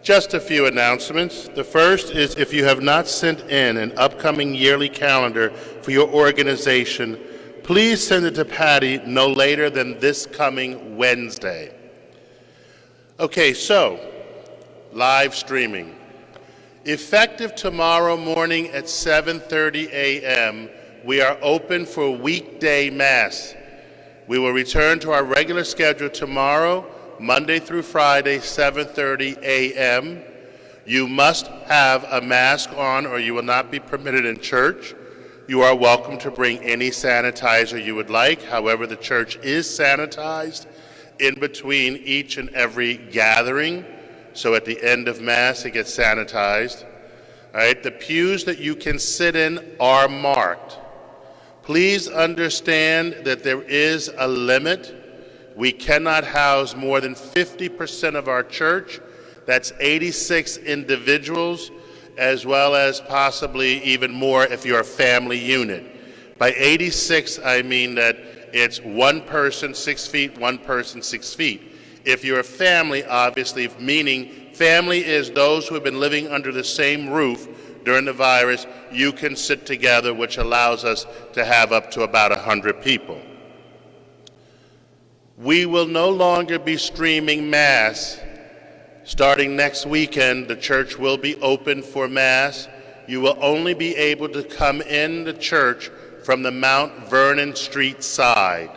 Just a few announcements. The first is if you have not sent in an upcoming yearly calendar for your organization, please send it to Patty no later than this coming Wednesday. Okay, so live streaming. Effective tomorrow morning at 7:30 a.m., we are open for weekday Mass. We will return to our regular schedule tomorrow, Monday through Friday, 7:30 a.m. You must have a mask on or you will not be permitted in church. You are welcome to bring any sanitizer you would like. However, the church is sanitized in between each and every gathering. So at the end of Mass, it gets sanitized. All right, the pews that you can sit in are marked. Please understand that there is a limit. We cannot house more than 50% of our church. That's 86 individuals, as well as possibly even more if you're a family unit. By 86, I mean that it's one person 6 feet, one person 6 feet. If you're a family, obviously, meaning family is those who have been living under the same roof during the virus, you can sit together, which allows us to have up to about 100 people. We will no longer be streaming Mass. Starting next weekend, the church will be open for Mass. You will only be able to come in the church from the Mount Vernon Street side.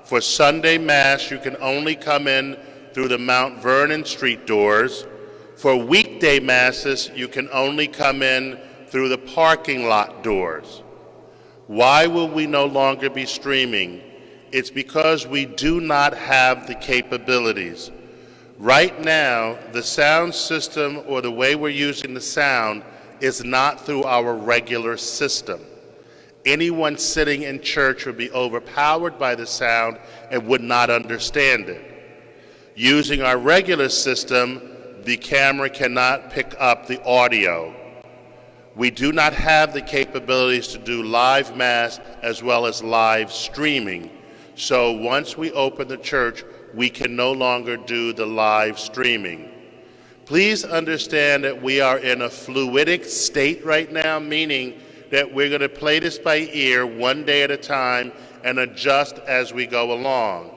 For Sunday Mass, you can only come in through the Mount Vernon Street doors. For weekday Masses, you can only come in through the parking lot doors. Why will we no longer be streaming? It's because we do not have the capabilities. Right now, the sound system or the way we're using the sound is not through our regular system. Anyone sitting in church would be overpowered by the sound and would not understand it. Using our regular system, the camera cannot pick up the audio. We do not have the capabilities to do live Mass as well as live streaming. So once we open the church, we can no longer do the live streaming. Please understand that we are in a fluidic state right now, meaning that we're going to play this by ear one day at a time and adjust as we go along.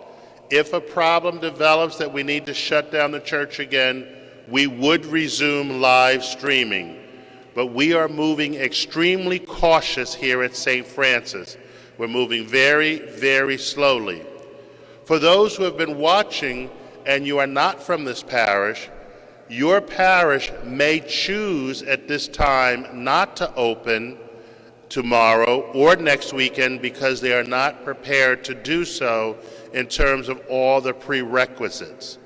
If a problem develops that we need to shut down the church again, we would resume live streaming. But we are moving extremely cautious here at St. Francis. We're moving very, very slowly. For those who have been watching and you are not from this parish, your parish may choose at this time not to open tomorrow or next weekend because they are not prepared to do so in terms of all the prerequisites.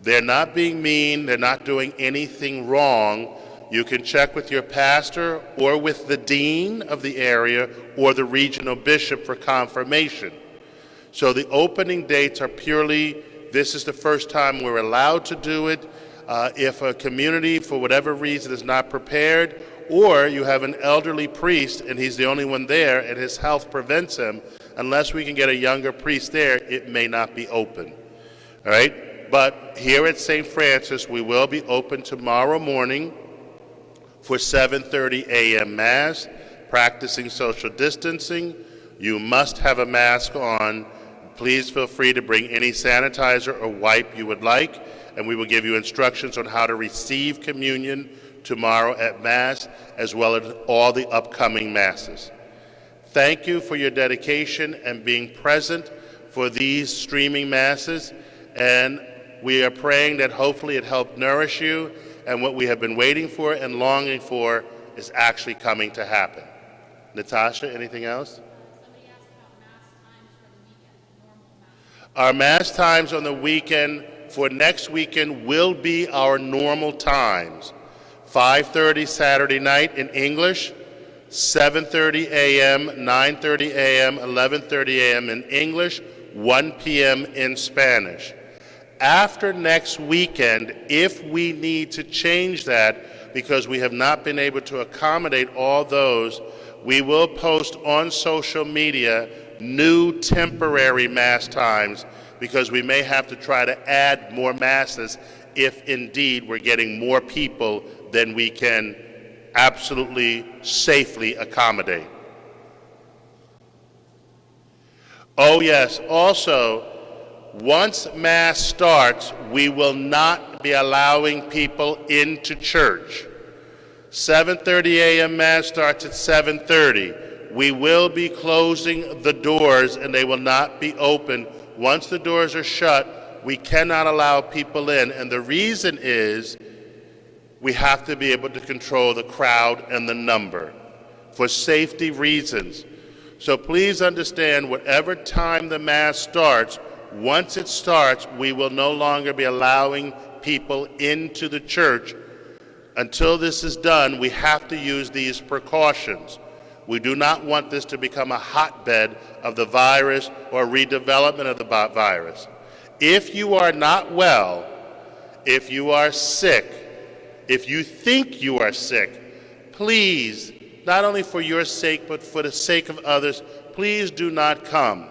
They're not being mean, they're not doing anything wrong. You can check with your pastor or with the dean of the area or the regional bishop for confirmation. So the opening dates are purely, this is the first time we're allowed to do it. If a community, for whatever reason, is not prepared, or you have an elderly priest and he's the only one there and his health prevents him, unless we can get a younger priest there, it may not be open. All right? But here at St. Francis, we will be open tomorrow morning for 7:30 a.m. Mass, practicing social distancing. You must have a mask on. Please feel free to bring any sanitizer or wipe you would like, and we will give you instructions on how to receive communion tomorrow at Mass, as well as all the upcoming Masses. Thank you for your dedication and being present for these streaming Masses, and we are praying that hopefully it helped nourish you, and what we have been waiting for and longing for is actually coming to happen. Natasha, anything else? Somebody asked about Mass times for the weekend, normal Mass. Our Mass times on the weekend for next weekend will be our normal times. 5:30 Saturday night in English, 7:30 a.m., 9:30 a.m., 11:30 a.m. in English, 1 p.m. in Spanish. After next weekend, if we need to change that because we have not been able to accommodate all those, we will post on social media new temporary Mass times because we may have to try to add more Masses if indeed we're getting more people than we can absolutely safely accommodate. Oh yes, also, once Mass starts, we will not be allowing people into church. 7:30 a.m. Mass starts at 7:30. We will be closing the doors and they will not be open. Once the doors are shut, we cannot allow people in. And the reason is we have to be able to control the crowd and the number for safety reasons. So please understand, whatever time the Mass starts, once it starts, we will no longer be allowing people into the church. Until this is done, we have to use these precautions. We do not want this to become a hotbed of the virus or redevelopment of the virus. If you are not well, if you are sick, if you think you are sick, please, not only for your sake, but for the sake of others, please do not come.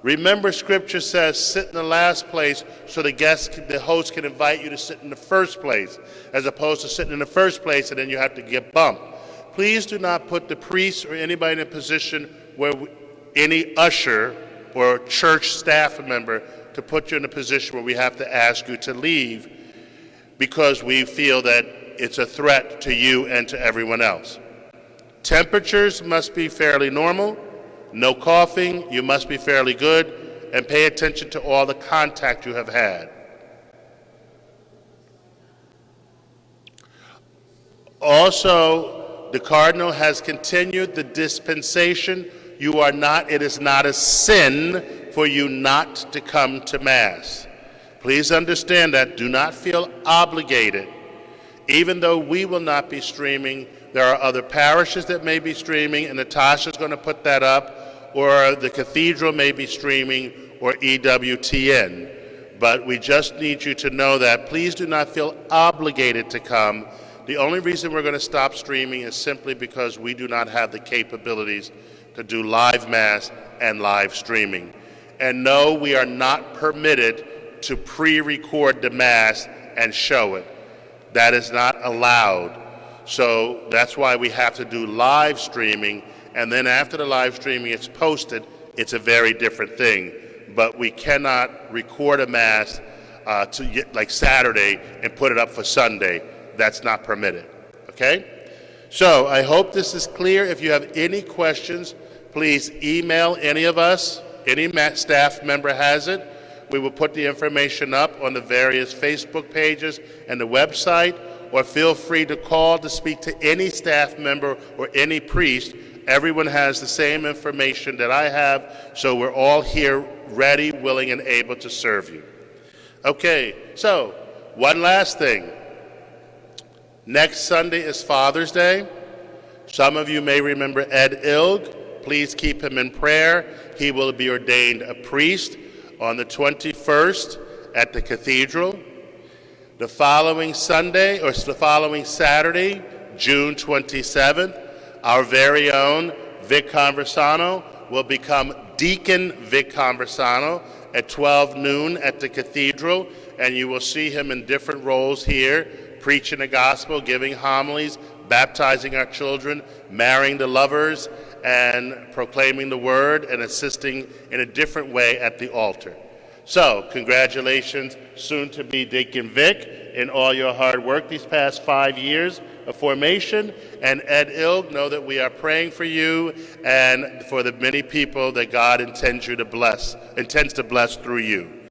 Remember, Scripture says, sit in the last place so the host can invite you to sit in the first place, as opposed to sitting in the first place and then you have to get bumped. Please do not put the priest or anybody in a position where any usher or church staff member to put you in a position where we have to ask you to leave because we feel that it's a threat to you and to everyone else. Temperatures must be fairly normal. No coughing. You must be fairly good. And pay attention to all the contact you have had. Also, the Cardinal has continued the dispensation. It is not a sin for you not to come to Mass. Please understand that. Do not feel obligated. Even though we will not be streaming, there are other parishes that may be streaming, and Natasha's going to put that up, or the cathedral may be streaming, or EWTN. But we just need you to know that. Please do not feel obligated to come. The only reason we're going to stop streaming is simply because we do not have the capabilities to do live Mass and live streaming. And no, we are not permitted to pre-record the Mass and show it. That is not allowed. So that's why we have to do live streaming, and then after the live streaming is posted, it's a very different thing. But we cannot record a Mass like Saturday and put it up for Sunday. That's not permitted, okay? So I hope this is clear. If you have any questions, please email any of us. Any staff member has it. We will put the information up on the various Facebook pages and the website, or feel free to call to speak to any staff member or any priest. Everyone has the same information that I have, so we're all here ready, willing, and able to serve you. Okay, so one last thing. Next Sunday is Father's Day. Some of you may remember Ed Ilg. Please keep him in prayer. He will be ordained a priest on the 21st at the cathedral. The following Saturday, June 27th, our very own Vic Conversano will become Deacon Vic Conversano at 12 noon at the cathedral, and you will see him in different roles here, preaching the gospel, giving homilies, baptizing our children, marrying the lovers, and proclaiming the word and assisting in a different way at the altar. So, congratulations, soon to be Deacon Vic, in all your hard work these past 5 years of formation. And Ed Ilg, know that we are praying for you and for the many people that God intends to bless through you.